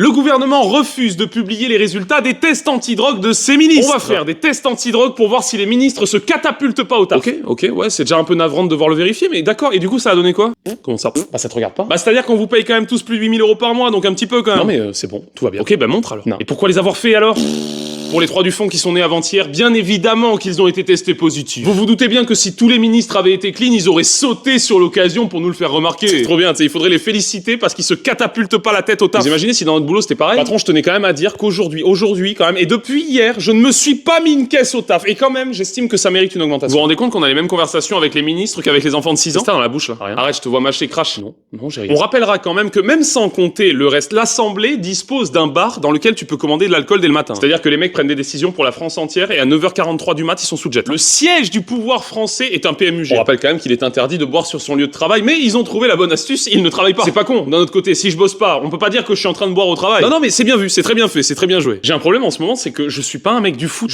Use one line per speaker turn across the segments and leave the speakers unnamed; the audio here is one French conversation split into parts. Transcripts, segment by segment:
Le gouvernement refuse de publier les résultats des tests antidrogue de ses ministres. On va faire des tests antidrogue pour voir si les ministres se catapultent pas au taf. Ok, ouais, c'est déjà un peu navrant de devoir le vérifier, mais d'accord, et du coup ça a donné quoi? Comment ça? Bah ça te regarde pas. Bah c'est-à-dire qu'on vous paye quand même tous plus de 8000 € par mois, donc un petit peu quand même. Non mais c'est bon, tout va bien. Ok, bah montre alors. Non. Et pourquoi les avoir fait alors? Pour les 3 du fond qui sont nés avant-hier, bien évidemment qu'ils ont été testés positifs. Vous vous doutez bien que si tous les ministres avaient été clean, ils auraient sauté sur l'occasion pour nous le faire remarquer. C'est trop bien, tu sais, il faudrait les féliciter parce qu'ils se catapultent pas la tête au taf. Vous imaginez si dans notre boulot c'était pareil? Patron, je tenais quand même à dire qu'aujourd'hui quand même, et depuis hier, je ne me suis pas mis une caisse au taf. Et quand même, j'estime que ça mérite une augmentation. Vous vous rendez compte qu'on a les mêmes conversations avec les ministres qu'avec les enfants de 6 ans? C'est ça dans la bouche là? Rien. Arrête, je te vois mâcher crash. Non, j'ai rien. On rappellera quand même que même sans compter le reste, l'Assemblée dispose d'un bar dans lequel tu peux commander de l'alcool dès le matin. C'est-à-dire que les mecs prennent des décisions pour la France entière et à 9h43 du mat, ils sont sous jet. Le siège du pouvoir français est un PMUG. On rappelle quand même qu'il est interdit de boire sur son lieu de travail, mais ils ont trouvé la bonne astuce, ils ne travaillent pas. C'est pas con, d'un autre côté, si je bosse pas, on peut pas dire que je suis en train de boire au travail. Non, mais c'est bien vu, c'est très bien fait, c'est très bien joué. J'ai un problème en ce moment, c'est que je suis pas un mec du foot.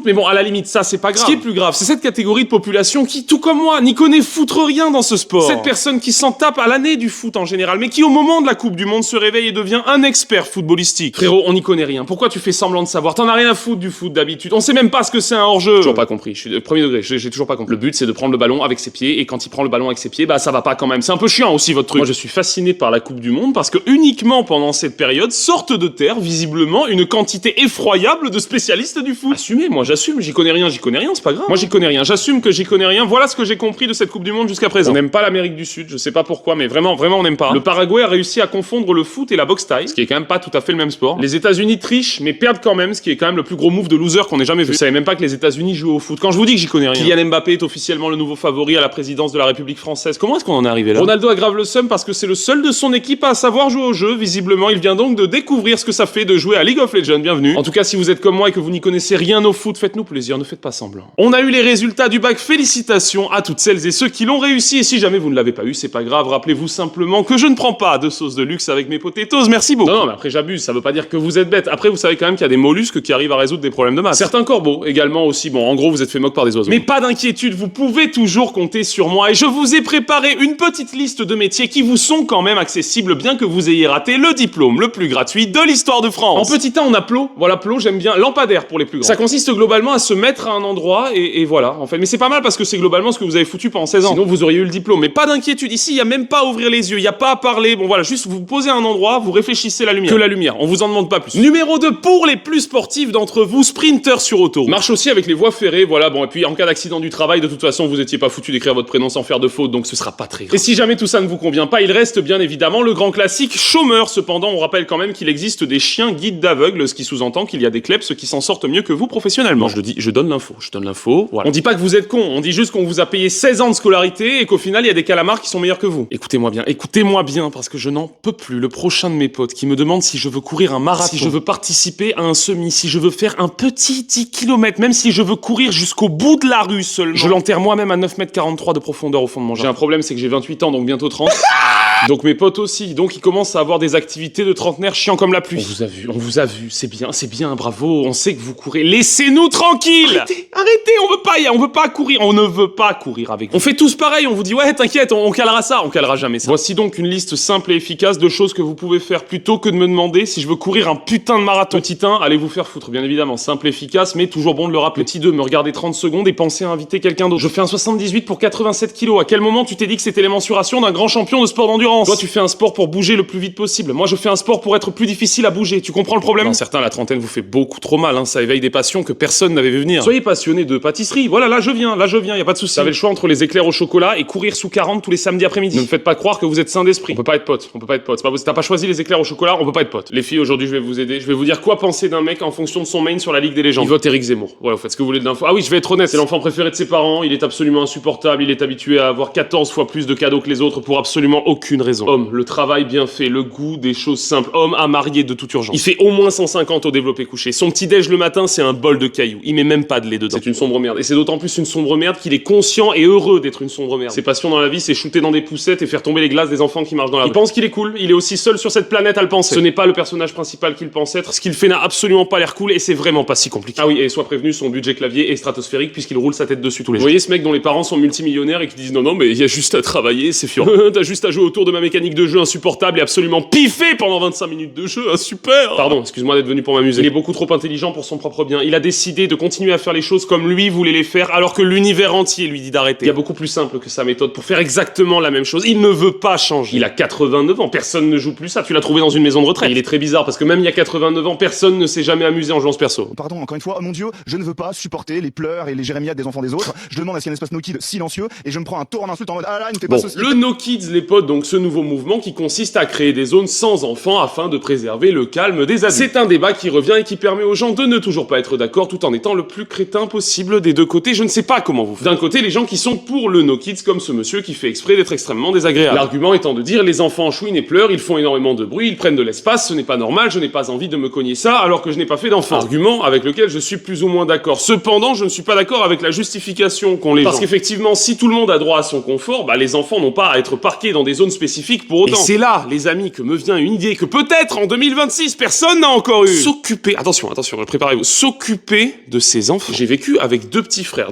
Mais bon, à la limite, ça, c'est pas grave. Ce qui est plus grave, c'est cette catégorie de population qui, tout comme moi, n'y connaît foutre rien dans ce sport. Cette personne qui s'en tape à l'année du foot en général, mais qui au moment de la Coupe du Monde se réveille et devient un expert footballistique. Frérot, on n'y connaît rien. Pourquoi tu fais semblant de savoir? T'en as rien à foutre du foot d'habitude. On sait même pas ce que c'est un hors-jeu. Toujours pas compris. Je suis de premier degré. J'ai toujours pas compris. Le but, c'est de prendre le ballon avec ses pieds, et quand il prend le ballon avec ses pieds, bah ça va pas quand même. C'est un peu chiant aussi votre truc. Moi, je suis fasciné par la Coupe du Monde parce que uniquement pendant cette période sortent de terre visiblement une quantité effroyable de spécialistes du foot. Assumez, moi j'assume. J'y connais rien, c'est pas grave. Moi j'y connais rien. J'assume que j'y connais rien. Voilà ce que j'ai compris de cette Coupe du Monde jusqu'à présent. On n'aime pas l'Amérique du Sud. Je sais pas pourquoi, mais vraiment on n'aime pas. Le Paraguay a réussi à confondre le foot et la boxe thaï, ce qui est quand même pas tout à fait le même sport. Les États-Unis trichent, mais perdent quand même, ce qui est quand même le plus gros move de loser qu'on ait jamais vu. Je savais même pas que les États-Unis jouent au foot. Quand je vous dis que j'y connais rien. Kylian Mbappé est officiellement le nouveau favori à la présidence de la République française. Comment est-ce qu'on en est arrivé là? Ronaldo aggrave le seum parce que c'est le seul de son équipe à savoir jouer au jeu. Visiblement, il vient donc de découvrir ce que ça fait de jouer à League of Legends. Bienvenue. En tout cas, si vous êtes comme moi et que vous n'y connaissez rien au foot, faites-nous plaisir, ne faites pas semblant. On a eu les résultats du bac. Félicitations à toutes celles et ceux qui l'ont réussi. Et si jamais vous ne l'avez pas eu, c'est pas grave. Rappelez-vous simplement que je ne prends pas de sauce de luxe avec mes potatoes. Merci beaucoup. Non, mais après j'abuse. Ça veut pas dire que vous êtes bête. Après, vous savez quand même qu'il y a des mollusques qui arrivent à résoudre des problèmes de maths. Certains corbeaux également aussi. Bon, en gros, vous êtes fait moque par des oiseaux. Mais pas d'inquiétude, vous pouvez toujours compter sur moi et je vous ai préparé une petite liste de métiers qui vous sont quand même accessibles bien que vous ayez raté le diplôme le plus gratuit de l'histoire de France. En petit 1, on a Plot. Voilà, Plot, j'aime bien. Lampadaire pour les plus grands. Ça consiste globalement à se mettre à un endroit et voilà, en fait. Mais c'est pas mal parce que c'est globalement ce que vous avez foutu pendant 16 ans. Sinon, vous auriez eu le diplôme. Mais pas d'inquiétude, ici, il y a même pas à ouvrir les yeux, il y a pas à parler. Bon voilà, juste vous vous posez à un endroit, vous réfléchissez la lumière. Que la lumière, on vous en demande pas plus. Numéro 2, pour les plus sportifs d'entre vous, sprinter sur auto. Marche aussi avec les voies ferrées, voilà, bon, et puis en cas d'accident du travail, de toute façon, vous étiez pas foutu d'écrire votre prénom sans faire de faute, donc ce sera pas très grave. Et si jamais tout ça ne vous convient pas, il reste bien évidemment le grand classique chômeur. Cependant, on rappelle quand même qu'il existe des chiens guides d'aveugles, ce qui sous-entend qu'il y a des kleps qui s'en sortent mieux que vous professionnellement. Je le dis, je donne l'info, voilà. On dit pas que vous êtes con, on dit juste qu'on vous a payé 16 ans de scolarité et qu'au final, il y a des calamars qui sont meilleurs que vous. Écoutez-moi bien, parce que je n'en peux plus. Le prochain de mes potes qui me demande si je veux courir un marathon, si je veux participer à un semi, si je veux faire un petit 10 km, même si je veux courir jusqu'au bout de la rue seulement. Je l'enterre moi-même à 9,43 m de profondeur au fond de mon jardin. J'ai un problème, c'est que j'ai 28 ans, donc bientôt 30. Donc mes potes aussi, donc ils commencent à avoir des activités de trentenaires chiants comme la pluie. On vous a vu, c'est bien, bravo, on sait que vous courez. Laissez-nous tranquilles. Arrêtez, on veut pas courir, on ne veut pas courir avec vous. On fait tous pareil, on vous dit ouais t'inquiète, on calera ça, on calera jamais ça. Voici donc une liste simple et efficace de choses que vous pouvez faire plutôt que de me demander si je veux courir un putain de marathon. Petit 1, allez vous faire foutre, bien évidemment, simple, efficace, mais toujours bon de le rappeler. Petit 2, me regarder 30 secondes et penser à inviter quelqu'un d'autre. Je fais un 78 pour 87 kilos, à quel moment tu t'es dit que c'était les mensurations d'un grand champion de sport d'endurance? Toi tu fais un sport pour bouger le plus vite possible, moi je fais un sport pour être plus difficile à bouger, tu comprends le problème? Non, certains, la trentaine vous fait beaucoup trop mal, hein. Ça éveille des passions que personne n'avait vu venir. Soyez passionné de pâtisserie, voilà, là je viens, y a pas de souci. Vous avez le choix entre les éclairs au chocolat et courir sous 40 tous les samedis après-midi. Ne me faites pas croire que vous êtes sain d'esprit. On peut pas être potes. C'est pas possible. T'as pas choisi les éclairs au chocolat, on peut pas être potes. Les filles, aujourd'hui je vais vous aider, je vais vous dire quoi penser d'un mec en fonction de son main sur la Ligue des légendes. Il vote Éric Zemmour. Voilà, vous faites ce que vous voulez de l'info. Ah oui, je vais être honnête, c'est l'enfant préféré de ses parents, il est absolument insupportable, il est habitué à avoir 14 fois plus de cadeaux que les autres pour absolument aucune raison. Homme, le travail bien fait, le goût des choses simples, homme à marier de toute urgence. Il fait au moins 150 au développé couché. Son petit déj le matin, c'est un bol de cailloux. Il met même pas de lait dedans. C'est une sombre merde. Et c'est d'autant plus une sombre merde qu'il est conscient et heureux d'être une sombre merde. Ses passions dans la vie, c'est shooter dans des poussettes et faire tomber les glaces des enfants qui marchent dans la rue. Il pense qu'il est cool, il est aussi seul sur cette planète à le penser. Ce n'est pas le personnage principal qu'il pense être. Ce qu'il fait n'a absolument pas l'air cool et c'est vraiment pas si compliqué. Ah oui, et sois prévenu, son budget clavier est stratosphérique puisqu'il roule sa tête dessus tous les jours. Vous voyez ce mec dont les parents sont multimillionnaires et qui disent non mais il y a juste à travailler, c'est fiant. T'as juste à jouer autour de ma mécanique de jeu insupportable et absolument piffé pendant 25 minutes de jeu, super. Pardon, excuse-moi d'être venu pour m'amuser. Il est beaucoup trop intelligent pour son propre bien. Il a décidé de continuer à faire les choses comme lui voulait les faire alors que l'univers entier lui dit d'arrêter. Il y a beaucoup plus simple que sa méthode pour faire exactement la même chose. Il ne veut pas changer. Il a 89 ans, personne ne joue plus ça, tu l'as trouvé dans une maison de retraite. Et il est très bizarre parce que même il y a 89 ans, personne ne s'est jamais amusé en jouant ce perso.
Pardon, encore une fois, oh mon Dieu, je ne veux pas supporter les pleurs et les jérémiades des enfants des autres. Je demande à ce qu'il y ait un espace no kid silencieux et je me prends un torrent d'insultes en mode ah là, il ne fait pas ceci.
Le No Kids, les potes, donc ce nouveau mouvement qui consiste à créer des zones sans enfants afin de préserver le calme des adultes. C'est un débat qui revient et qui permet aux gens de ne toujours pas être d'accord tout en étant le plus crétin possible des deux côtés. Je ne sais pas comment vous faites. D'un côté, les gens qui sont pour le No Kids comme ce monsieur qui fait exprès d'être extrêmement désagréable. L'argument étant de dire les enfants chouinent et pleurent, ils font énormément de bruit, ils prennent de l'espace, ce n'est pas normal, je n'ai pas envie de me cogner ça alors que je n'ai pas fait d'enfant. Argument avec lequel je suis plus ou moins d'accord. Cependant, je ne suis pas d'accord avec la justification qu'ont les gens. Parce qu'effectivement, si tout le monde a droit à son confort, bah les enfants n'ont pas à être parqués dans des zones spécifiques pour autant. Et c'est là, les amis, que me vient une idée que peut-être en 2026, personne n'a encore eu. S'occuper, attention, préparez-vous, s'occuper de ses enfants. J'ai vécu avec deux petits frères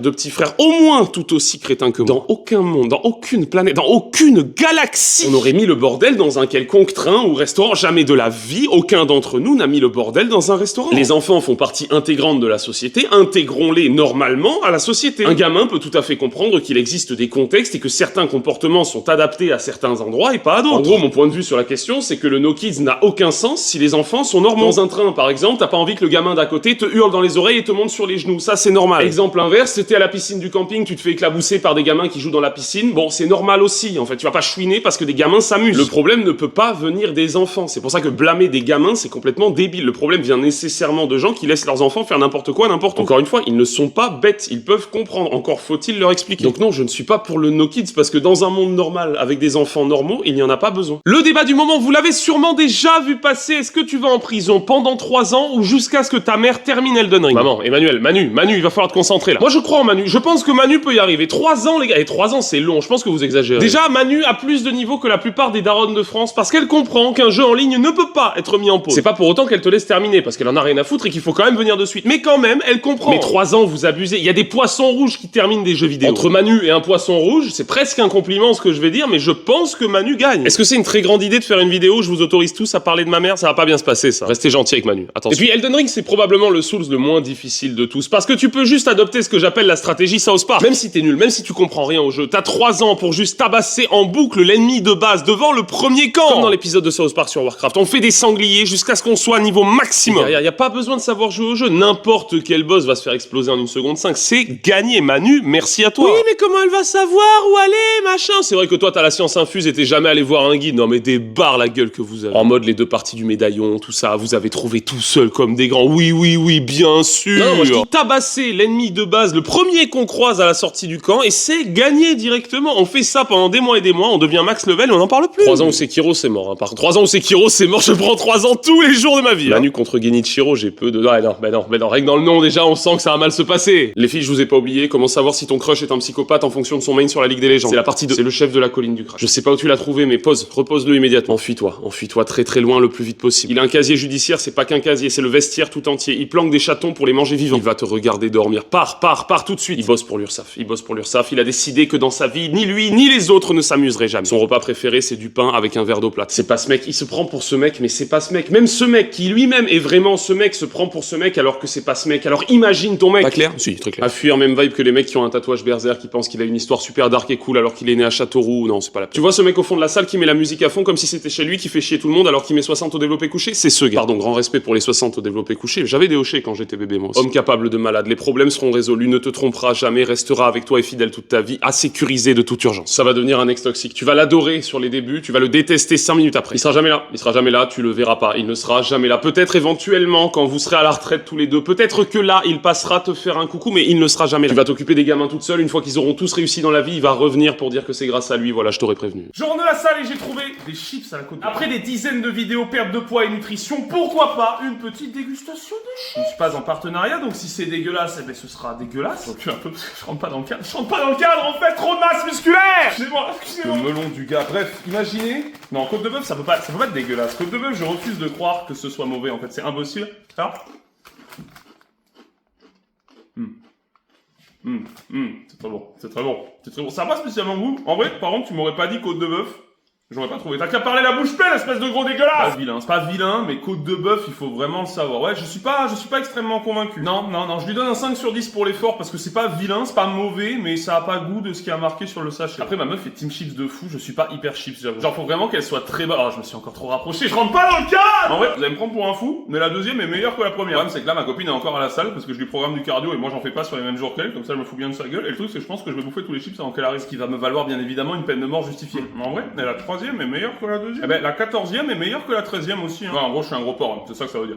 au moins tout aussi crétins que moi. Dans aucun monde, dans aucune planète, dans aucune galaxie, on aurait mis le bordel dans un quelconque train ou restaurant. Jamais de la vie, aucun d'entre nous n'a mis le bordel dans un restaurant. Les enfants font partie intégrante de la société, intégrons-les normalement à la société. Un gamin peut tout à fait comprendre qu'il existe des contextes et que certains comportements sont adaptés à certains endroits et pas à d'autres. En gros, mon point de vue sur la question, c'est que le No Kids n'a aucun sens si les enfants sont normaux. Dans un train, par exemple, t'as pas envie que le gamin d'à côté te hurle dans les oreilles et te monte sur les genoux. Ça, c'est normal. Exemple inverse, t'es à la piscine du camping, tu te fais éclabousser par des gamins qui jouent dans la piscine. Bon, c'est normal aussi. En fait, tu vas pas chouiner parce que des gamins s'amusent. Le problème ne peut pas venir des enfants. C'est pour ça que blâmer des gamins, c'est complètement débile. Le problème vient nécessairement de gens qui laissent leurs enfants faire n'importe quoi, n'importe où. Encore une fois, ils ne sont pas bêtes. Ils peuvent comprendre. Encore faut-il leur expliquer. Donc non, je ne suis pas pour le No Kids parce que dans un monde normal, avec des enfants normaux, il n'y en a pas besoin. Le débat du moment, vous l'avez sûrement déjà vu passer. Est-ce que tu vas en prison pendant 3 ans ou jusqu'à ce que ta mère termine Elden Ring? Maman, Emmanuel, Manu, il va falloir te concentrer là. Moi, je crois en Manu. Je pense que Manu peut y arriver. 3 ans, les gars. Et 3 ans, c'est long. Je pense que vous exagérez. Déjà, Manu a plus de niveau que la plupart des darons de France parce qu'elle comprend qu'un jeu en ligne ne peut pas être mis en pause. C'est pas pour autant qu'elle te laisse terminer parce qu'elle en a rien à foutre et qu'il faut quand même venir de suite. Mais quand même, elle comprend. Mais 3 ans, vous abusez. Il y a des poissons rouges qui terminent des jeux vidéo. Entre Manu et un poisson rouge, c'est presque un compliment ce que je vais dire, mais je pense que Manu gagne. Est-ce que c'est une très grande idée de faire une vidéo où je vous autorise tous à parler de ma mère? Ça va pas bien se passer, ça. Restez gentil avec Manu. Attention. Et puis Elden Ring, c'est probablement le Souls le moins difficile de tous parce que tu peux juste adopter ce que j'appelle la stratégie South Park. Même si t'es nul, même si tu comprends rien au jeu, t'as 3 ans pour juste tabasser en boucle l'ennemi de base devant le premier camp. Comme dans l'épisode de South Park sur Warcraft, on fait des sangliers jusqu'à ce qu'on soit à niveau maximum. Y a pas besoin de savoir jouer au jeu. N'importe quel boss va se faire exploser en 1 seconde 5. C'est gagné, Manu. Merci à toi. Oui, mais comment elle va savoir où aller, machin? C'est vrai que toi, t'as la science infuse et t'es jamais allé voir un guide. Non, mais des barres la gueule que vous avez. En mode les 2 parties du médaillon, tout ça, vous avez trouvé tout seul comme des grands. Oui, bien sûr. Non, moi je dis tabasser l'ennemi de base, le premier qu'on croise à la sortie du camp, et c'est gagné directement. On fait ça pendant des mois et des mois, on devient max level et on n'en parle plus. 3 ans où Sekiro, c'est mort. Hein. Par 3 ans où Sekiro, c'est mort, je prends 3 ans tous les jours de ma vie. Manu contre Genichiro, j'ai peu de... Non, rien que dans le nom, déjà, on sent que ça va mal se passer. Les filles, je vous ai pas oublié, comment savoir si ton crush est un psychopathe en fonction de son main sur la Ligue des Légendes. C'est la partie 2. C'est le chef de la colline du crash. Je sais pas où tu l'as trouvé, mais repose-le immédiatement. Enfuis-toi très très loin le plus vite possible. Il a un casier judiciaire, c'est pas qu'un casier, c'est le vestiaire tout entier. Il planque des chatons pour les manger vivants. Il va te regarder dormir. Pars tout de suite. Il bosse pour l'URSSAF. Il a décidé que dans sa vie, ni lui, ni les autres ne s'amuseraient jamais. Son repas préféré, c'est du pain avec un verre d'eau plate. C'est pas ce mec, il se prend pour ce mec, mais c'est pas ce mec. Même ce mec qui lui-même est vraiment ce mec se prend pour ce mec alors que c'est pas ce mec. Alors imagine ton mec. Pas clair? Si, très clair. À fuir, même vibe que les mecs qui ont un tatouage berserk qui pensent qu'il a une histoire super dark et cool alors qu'il est né à Châteauroux. Non, c'est pas la peine. Tu vois ce mec au fond de la salle qui met la musique à fond comme si c'était chez lui, qui fait chier tout le monde alors qu'il met 60 au développé couché? C'est ce gars. Pardon, grand respect pour les 60 au développé couché. J'avais des hochets quand j'étais bébé, moi aussi. Homme capable de malade, les problèmes seront résolus, ne te trompera jamais, restera avec toi et fidèle toute ta vie, à sécuriser de toute urgence. Ça va devenir un ex toxique. Tu vas l'adorer sur les débuts, tu vas le détester 5 minutes après. Il sera jamais là, tu le verras pas, il ne sera jamais là. Peut-être éventuellement quand vous serez à la retraite tous les deux, peut-être que là il passera te faire un coucou, mais il ne sera jamais là. Tu vas t'occuper des gamins toute seule, une fois qu'ils auront tous réussi dans la vie, il va revenir pour dire que c'est grâce à lui, voilà, je t'aurais prévenu. Je rentre de la salle et j'ai trouvé des chips à la côte. Après des dizaines de vidéos perte de poids et nutrition, pourquoi pas une petite dégustation de chips? Je ne suis pas en partenariat, donc si c'est dégueulasse, eh ben ce sera dégueulasse. Donc un peu, je rentre pas dans le cadre. Je rentre pas dans le cadre en fait, trop de masse musculaire. Excusez-moi. Le melon du gars. Bref, imaginez. Non, côte de bœuf, ça peut pas être dégueulasse. Côte de bœuf, je refuse de croire que ce soit mauvais en fait, c'est impossible. Ça C'est très bon, c'est très bon, c'est très bon. Ça n'a pas spécialement goût. En vrai, par contre, tu m'aurais pas dit côte de bœuf. J'aurais pas trouvé. T'as qu'à parler la bouche pleine, espèce de gros dégueulasse! C'est pas vilain, mais côte de bœuf, il faut vraiment le savoir. Ouais, je suis pas extrêmement convaincu. Non, je lui donne un 5 sur 10 pour l'effort, parce que c'est pas vilain, c'est pas mauvais, mais ça a pas goût de ce qui a marqué sur le sachet. Après, ma meuf est team chips de fou, je suis pas hyper chips, j'avoue. Genre, faut vraiment qu'elle soit très bas. Oh, je me suis encore trop rapproché, je rentre pas dans le cadre! En vrai, vous allez me prendre pour un fou, mais la deuxième est meilleure que la première. Le problème, c'est que là, ma copine est encore à la salle, parce que je lui programme du cardio, et moi, j'en fais pas sur les mêmes jours qu'elle, comme ça, je me fous bien de sa gueule. Et le truc, c'est que je pense que je vais bouffer tous les chips avant qu'elle arrive, ce qui va me valoir, bien évidemment, une peine de mort justifiée. Mais en vrai, la troisième est meilleure que la deuxième. Eh ben, la 14e est meilleure que la 13e aussi, hein. Ouais, en gros, je suis un gros porc, hein. C'est ça que ça veut dire.